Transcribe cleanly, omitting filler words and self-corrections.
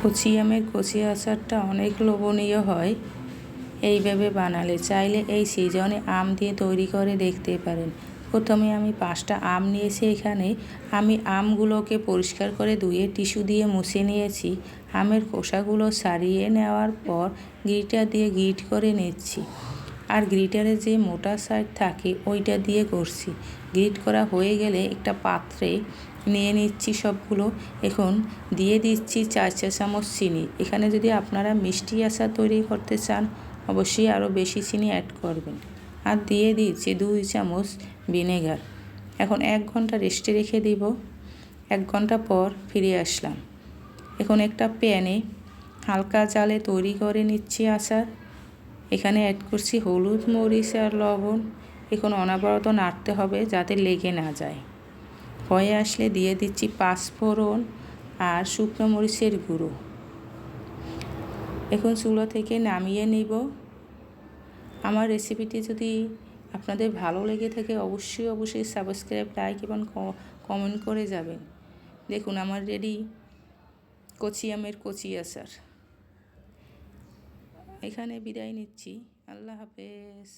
কচি আমের কচি আচারটা অনেক লোভনীয় হয় এইভাবে বানালে। চাইলে এই সিজনে আম দিয়ে তৈরি করে দেখতে পারেন। প্রথমে আমি 5টা আম নিয়েছি। এখানে আমি আমগুলোকে পরিষ্কার করে ধুয়ে টিস্যু দিয়ে মুছে নিয়েছি। আমের খোসাগুলো ছাড়িয়ে নেওয়ার পর গ্রেটার দিয়ে গ্রেট করে নিচ্ছি। আর গ্রেটারে যে মোটা সাইড থাকে ওইটা দিয়ে করছি। গ্রেট করা হয়ে গেলে একটা পাত্রে নিয়ে নিচ্ছি সবগুলো। এখন দিয়ে দিচ্ছি 4 চা চামচ চিনি। এখানে যদি আপনারা মিষ্টি আচার তৈরি করতে চান অবশ্যই আরও বেশি চিনি অ্যাড করবেন। আর দিয়ে দিচ্ছি 2 চামচ ভিনেগার। এখন 1 ঘন্টা রেস্টে রেখে দিব। 1 ঘন্টা পর ফিরে আসলাম। এখন একটা প্যানে হালকা জালে তৈরি করে নিচ্ছি আচার। এখানে অ্যাড করছি হলুদ, মরিচ আর লবণ। এখন অনবরত নাড়তে হবে যাতে লেগে না যায়। হয়ে আসলে দিয়ে দিচ্ছি 5 ফোড়ন আর শুকনো মরিচের গুঁড়ো। এখন চুলা থেকে নামিয়ে নিব। আমার রেসিপিটি যদি আপনাদের ভালো লেগে থাকে অবশ্যই সাবস্ক্রাইব, লাইক এবং কমেন্ট করে যাবেন। দেখুন আমার রেডি কচি আমের কচি আচার। এখানে বিদায় নিচ্ছি। আল্লাহ হাফেজ।